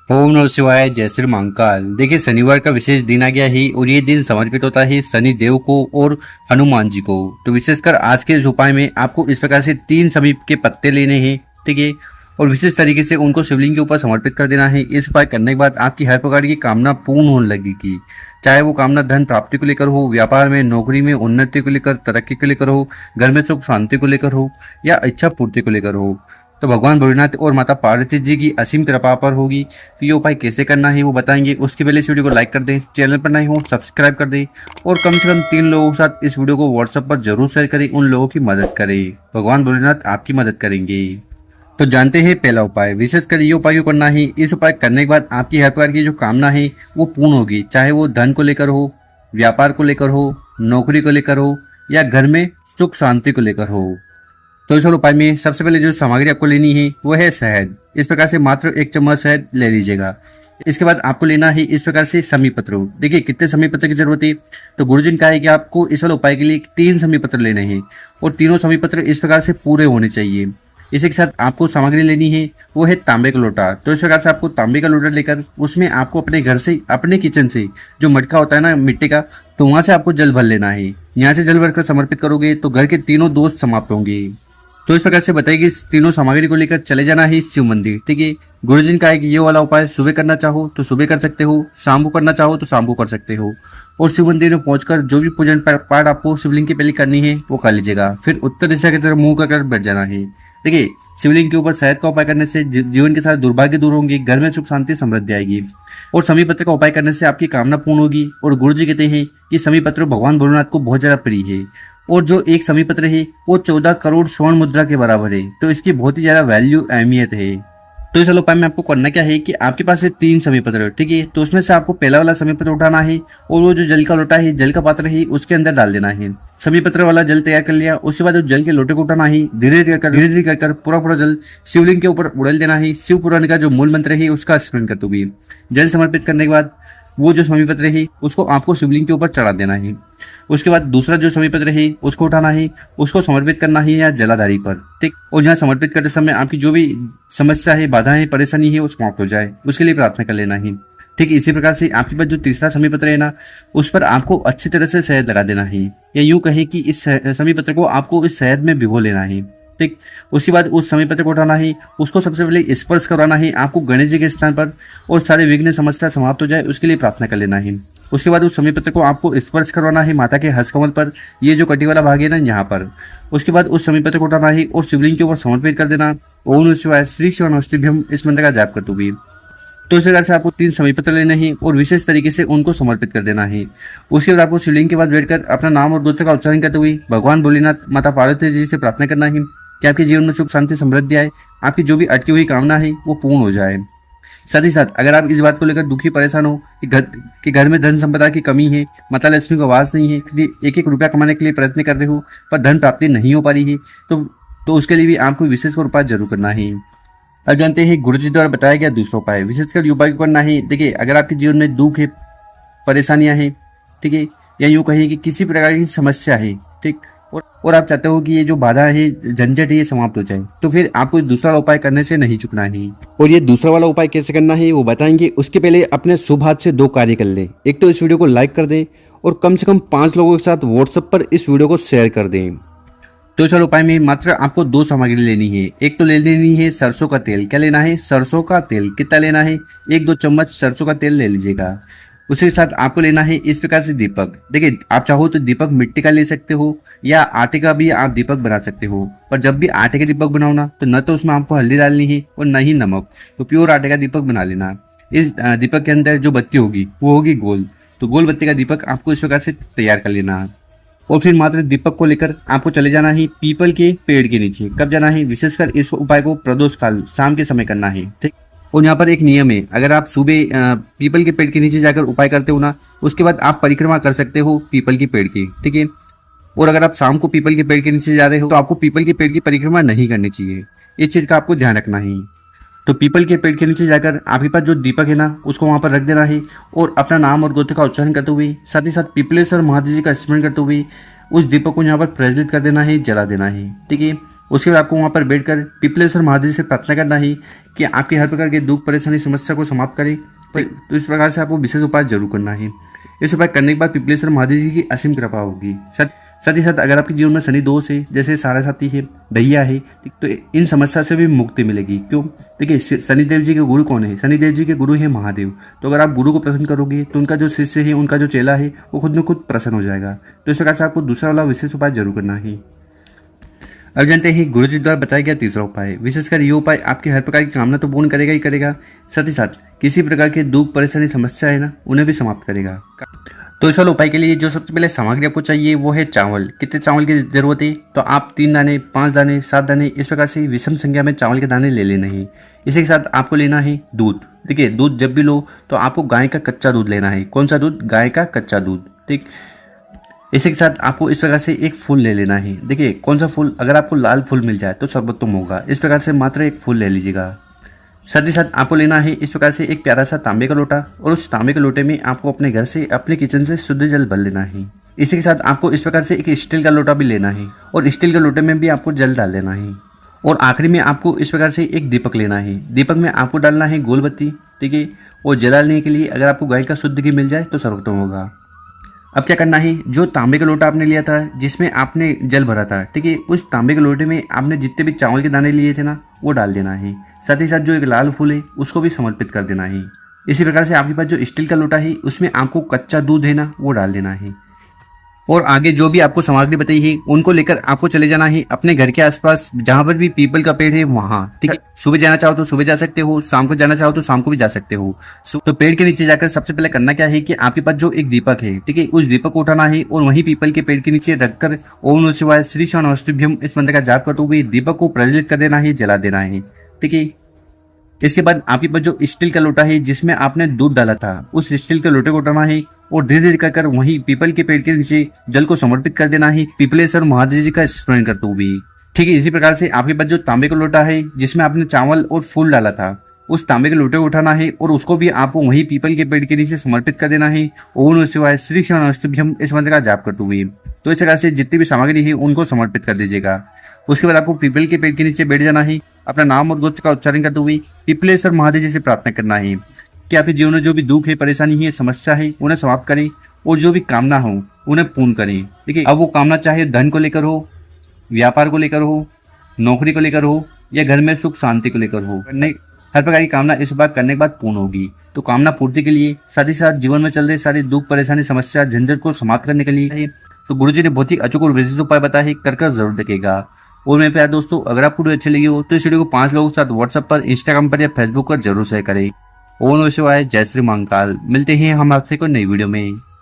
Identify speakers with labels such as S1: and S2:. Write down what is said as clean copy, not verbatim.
S1: ओम नमः शिवाय। जय श्री महाकाल। देखिए, शनिवार का विशेष दिन आ गया है और ये दिन समर्पित होता है शनि देव को और हनुमान जी को। तो विशेषकर आज के इस उपाय में आपको इस प्रकार से 3 समीप के पत्ते लेने हैं, ठीक है, और विशेष तरीके से उनको शिवलिंग के ऊपर समर्पित कर देना है। इस उपाय करने के बाद आपकी हर प्रकार की कामना पूर्ण होने लगेगी, चाहे वो कामना धन प्राप्ति को लेकर हो, व्यापार में नौकरी में उन्नति को लेकर, तरक्की को लेकर हो, घर में सुख शांति को लेकर हो, या इच्छा पूर्ति को लेकर हो। तो भगवान भोलेनाथ और माता पार्वती जी की असीम कृपा पर होगी। तो ये उपाय कैसे करना है वो बताएंगे। उसके पहले इस वीडियो को लाइक कर दें, चैनल पर नए हो सब्सक्राइब कर दें, और कम से कम 3 लोगों के साथ इस वीडियो को व्हाट्सएप पर जरूर शेयर करें। उन लोगों की मदद करें, भगवान भोलेनाथ आपकी मदद करेंगे। तो जानते हैं पहला उपाय। विशेषकर ये उपाय क्यों करना है। इस उपाय करने के बाद आपकी हर प्रकार की जो कामना है वो पूर्ण होगी, चाहे वो धन को लेकर हो, व्यापार को लेकर हो, नौकरी को लेकर हो, या घर में सुख शांति को लेकर हो। तो इस उपाय में सबसे पहले जो सामग्री आपको लेनी है वो है शहद। इस प्रकार से मात्र 1 चम्मच शहद ले लीजिएगा। इसके बाद आपको लेना है इस प्रकार से समी पत्र। देखिए कितने समी पत्र की जरूरत है। तो गुरुजी ने कहा है कि आपको इस वाले उपाय के लिए 3 समी पत्र लेने हैं, और तीनों समी पत्र इस प्रकार से पूरे होने चाहिए। इसी के साथ आपको सामग्री लेनी है वो है तांबे का लोटा। तो इस प्रकार से आपको तांबे का लोटा लेकर उसमें आपको अपने घर से, अपने किचन से जो मटका होता है ना मिट्टी का, तो वहां से आपको जल भर लेना है। यहाँ से जल भरकर समर्पित करोगे तो घर के तीनों दोष समाप्त होंगे। तो इस प्रकार से बताइए कि तीनों सामग्री को लेकर चले जाना है शिव मंदिर, ठीक है। गुरुजी ने कहा है कि ये वाला उपाय सुबह करना चाहो तो सुबह कर सकते हो, शाम को करना चाहो तो शाम को कर सकते हो, और शिव मंदिर में पहुंचकर जो भी पूजन पाठ आपको शिवलिंग के पहले करनी है वो कर लीजिएगा। फिर उत्तर दिशा की तरफ मुंह कर बैठ जाना है। देखिए, शिवलिंग के ऊपर शहद का उपाय करने से जीवन के साथ दुर्भाग्य दूर होंगे, घर में सुख शांति समृद्धि आएगी, और समी पत्र का उपाय करने से आपकी कामना पूर्ण होगी। और गुरुजी कहते हैं कि समी पत्र भगवान भोलेनाथ को बहुत ज्यादा प्रिय है, और जो एक समी पत्र है वो 14 करोड़ स्वर्ण मुद्रा के बराबर है। तो इसकी बहुत ही ज्यादा वैल्यू अहमियत है। तो इस उपाय में आपको करना क्या है कि आपके पास है 3 समी पत्र, ठीक है। तो उसमें से आपको पहला वाला समी पत्र उठाना है, और वो जो जल का लोटा है, जल का पात्र है, उसके अंदर डाल देना है। समी पत्र वाला जल तैयार कर लिया। उसके बाद उस जल के लोटे को उठाना है, धीरे धीरे कर पूरा जल शिवलिंग के ऊपर उड़ेल देना है। शिव पुराण का जो मूल मंत्र है उसका स्मरण करते हुए जल समर्पित करने के बाद वो जो समी पत्र है उसको आपको शिवलिंग के ऊपर चढ़ा देना है। उसके बाद दूसरा जो समी पत्र है उसको उठाना है, उसको समर्पित करना है या जलाधारी पर, ठीक। और यहाँ समर्पित करते समय आपकी जो भी समस्या है, बाधाएं, परेशानी है वो समाप्त हो जाए, उसके लिए प्रार्थना कर लेना है, ठीक। इसी प्रकार से आपके पास जो तीसरा समी पत्र है ना, उस पर आपको अच्छी तरह से शहद लगा देना है, या यूं कहें कि इस समी पत्र को आपको इस शहद में भिगो लेना है, ठीक। उसके बाद उस समी पत्र को उठाना है, उसको सबसे पहले स्पर्श करवाना है आपको गणेश जी के स्थान पर, और सारे विघ्न समस्या समाप्त हो जाए उसके लिए प्रार्थना कर लेना है। उसके बाद उस समी पत्र को आपको स्पर्श करवाना है माता के हस्तकमल पर, ये जो कटी वाला भाग है ना यहाँ पर। उसके बाद उस समी पत्र को उठाना है और शिवलिंग के ऊपर समर्पित कर देना। ओम नमः शिवाय श्री शिवानस्तिभ्यम इस मंत्र का जाप करते हुए। तो इस प्रकार से आपको 3 समी पत्र लेने हैं और विशेष तरीके से उनको समर्पित कर देना है। उसके बाद आपको शिवलिंग के बाद बैठकर अपना नाम और गोत्र का उच्चारण करते हुए भगवान भोलेनाथ, माता पार्वती जी से प्रार्थना करना है कि आपके जीवन में सुख शांति समृद्धि आए, आपकी जो भी अटकी हुई कामना है वो पूर्ण हो जाए। साथ ही साथ अगर आप इस बात को लेकर दुखी परेशान हो कि घर में धन संपदा की कमी है, माता लक्ष्मी को वास नहीं है, क्योंकि एक रुपया कमाने के लिए प्रयत्न कर रहे हो पर धन प्राप्ति नहीं हो पा रही है, तो उसके लिए भी आपको विशेष उपाय जरूर करना है। अब जानते हैं गुरुजी द्वारा बताया गया दूसरा उपाय। विशेषकर उपाय को करना है। देखिए, अगर आपके जीवन में दुख है, परेशानियां हैं, ठीक है, या यूं कहिए कि किसी प्रकार की समस्या है, ठीक, और आप चाहते हो कि ये जो बाधा है, झंझट है, ये समाप्त हो जाए, तो फिर आपको दूसरा वाला उपाय करने से नहीं चुकना है। और ये दूसरा वाला उपाय कैसे करना है वो बताएंगे। उसके पहले अपने शुभ हाथ से 2 कार्य कर लें। एक तो इस वीडियो को लाइक कर दें, और कम से कम 5 लोगों के साथ व्हाट्सएप पर इस वीडियो को शेयर कर दें। तो चलो, उपाय में मात्र आपको 2 सामग्री लेनी है। एक तो ले लेनी है सरसों का तेल। क्या लेना है? सरसों का तेल। कितना लेना है? 1-2 चम्मच सरसों का तेल ले लीजिएगा। उसके साथ आपको लेना है इस प्रकार से दीपक। देखिए, आप चाहो तो दीपक मिट्टी का ले सकते हो, या आटे का भी आप दीपक बना सकते हो। पर जब भी आटे का दीपक बनाओ ना, तो न तो उसमें आपको हल्दी डालनी है और न ही नमक। तो प्योर आटे का दीपक बना लेना। इस दीपक के अंदर जो बत्ती होगी वो होगी गोल। तो गोल बत्ती का दीपक आपको इस प्रकार से तैयार कर लेना है। और फिर मात्र दीपक को लेकर आपको चले जाना है पीपल के पेड़ के नीचे। कब जाना है? विशेषकर इस उपाय को प्रदोष काल, शाम के समय करना है, ठीक। और यहाँ पर एक नियम है, अगर आप सुबह पीपल के पेड़ के नीचे जाकर उपाय करते हो ना, उसके बाद आप परिक्रमा कर सकते हो पीपल के पेड़ की, ठीक है। और अगर आप शाम को पीपल के पेड़ के नीचे जा रहे हो तो आपको पीपल के पेड़ की परिक्रमा नहीं करनी चाहिए। इस चीज का आपको ध्यान रखना है। तो पीपल के पेड़ के नीचे जाकर आपके पास जो दीपक है ना, उसको वहां पर रख देना है, और अपना नाम और गोत्र का उच्चारण करते हुए, साथ ही साथ पीपलेश्वर महादेव जी का स्मरण करते हुए उस दीपक को यहाँ पर प्रज्वलित कर देना है, जला देना है, ठीक है। उसके बाद आपको वहाँ पर बैठकर पिपलेश्वर महादेव से प्रार्थना करना है कि आपके हर प्रकार के दुख परेशानी समस्या को समाप्त करें। तो इस प्रकार से आपको विशेष उपाय जरूर करना है। इस उपाय करने के बाद पिपलेश्वर महादेव जी की असीम कृपा होगी। साथ ही साथ अगर आपके जीवन में शनि दोष है, जैसे साढ़े है, दैया है, तो इन समस्या से भी मुक्ति मिलेगी। क्यों? देखिए, शनिदेव जी के गुरु कौन है? शनिदेव जी के गुरु है महादेव। तो अगर आप गुरु को प्रसन्न करोगे तो उनका जो शिष्य है, उनका जो चेला है, वो खुद में खुद प्रसन्न हो जाएगा। तो इस प्रकार से आपको दूसरा वाला विशेष उपाय जरूर करना है। अब जानते हैं गुरु जी द्वारा बताया गया तीसरा उपाय। विशेषकर ये उपाय आपकी हर प्रकार की कामना तो पूर्ण करेगा ही करेगा, साथ ही साथ किसी प्रकार के दुख परेशानी समस्या है ना, उन्हें भी समाप्त करेगा। तो इस वाले उपाय के लिए जो सबसे पहले सामग्री आपको चाहिए वो है चावल। कितने चावल की जरूरत है? तो आप 3 दाने, 5 दाने, 7 दाने, इस प्रकार से विषम संख्या में चावल के दाने ले लेने हैं। इसी के साथ आपको लेना है दूध। देखिए, दूध जब भी लो तो आपको गाय का कच्चा दूध लेना है। कौन सा दूध? गाय का कच्चा दूध। ठीक, इसी के साथ आपको इस प्रकार से एक फूल ले लेना है। देखिए, कौन सा फूल? अगर आपको लाल फूल मिल जाए तो सर्वोत्तम होगा। इस प्रकार से मात्र एक फूल ले लीजिएगा। साथ ही साथ आपको लेना है इस प्रकार से एक प्यारा सा तांबे का लोटा, और उस तांबे के लोटे में आपको अपने घर से, अपने किचन से शुद्ध जल भर लेना है। इसी के साथ आपको इस प्रकार से एक स्टील का लोटा भी लेना है, और स्टील के लोटे में भी आपको जल डाल लेना है। और आखिरी में आपको इस प्रकार से एक दीपक लेना है। दीपक में आपको डालना है गोल बत्ती। ठीक है, और जलाने के लिए अगर आपको गाय का शुद्ध घी मिल जाए तो सर्वोत्तम होगा। अब क्या करना है? जो तांबे का लोटा आपने लिया था, जिसमें आपने जल भरा था, ठीक है, उस तांबे के लोटे में आपने जितने भी चावल के दाने लिए थे ना, वो डाल देना है। साथ ही साथ जो एक लाल फूल है उसको भी समर्पित कर देना है। इसी प्रकार से आपके पास जो स्टील का लोटा है उसमें आपको कच्चा दूध है ना, वो डाल देना है। और आगे जो भी आपको सामग्री बताई है उनको लेकर आपको चले जाना है अपने घर के आसपास, जहां पर भी पीपल का पेड़ है वहां। ठीक है, सुबह जाना चाहो तो सुबह जा सकते हो, शाम को जाना चाहो तो शाम को भी जा सकते हो। तो पेड़ के नीचे जाकर सबसे पहले करना क्या है कि आपके पास जो एक दीपक है, ठीक है, उस दीपक को उठाना है और वहीं पीपल के पेड़ के नीचे रखकर ओम नमः शिवाय श्री शिव नमस्तुभ्यम इस मंत्र का जाप करते हुए दीपक को प्रज्वलित कर देना है, जला देना है। ठीक है, इसके बाद आपके पास जो स्टील का लोटा है जिसमें आपने दूध डाला था, उस स्टील के लोटे को उठाना है और धीरे धीरे कर वहीं पीपल के पेड़ के नीचे जल को समर्पित कर देना है, पिपलेश्वर महादेव जी का स्मरण करते हुए। ठीक है, इसी प्रकार से आपके पास जो तांबे का लोटा है जिसमें आपने चावल और फूल डाला था, उस तांबे के लोटे को उठाना है और उसको भी आपको वहीं पीपल के पेड़ के नीचे समर्पित कर देना है। ओम नमः शिवाय श्री शिव नमस्तुभ्यम इस मंत्र का जाप करते हुए। तो इस प्रकार से जितनी भी सामग्री है उनको समर्पित कर दीजिएगा। उसके बाद आपको पीपल के पेड़ के नीचे बैठ जाना है, अपना नाम और गोत्र का उच्चारण करते हुए पिपलेश्वर महादेव जी से प्रार्थना करना है कि आपके जीवन में जो भी दुख है, परेशानी है, समस्या है, उन्हें समाप्त करें और जो भी कामना हो उन्हें पूर्ण करें। ठीक है, अब वो कामना चाहे धन को लेकर हो, व्यापार को लेकर हो, नौकरी को लेकर हो, या घर में सुख शांति को लेकर हो, हर प्रकार की कामना इस बार करने के बाद पूर्ण होगी। तो कामना पूर्ति के लिए, साथ ही साथ जीवन में चल रहे सारे दुख परेशानी समस्या झंझट को समाप्त करने के लिए तो गुरुजी ने बहुत ही अचूक और विशेष उपाय बताया है, कर जरूर देखेगा। और मेरे प्यारे दोस्तों, अगर आपको वीडियो अच्छी लगी हो तो इस वीडियो को 5 लोगों के साथ व्हाट्सएप पर, इंस्टाग्राम पर या फेसबुक पर जरूर शेयर करें। ओम नमः शिवाय, जय श्री महाकाल। मिलते हैं हम आपसे कोई नई वीडियो में।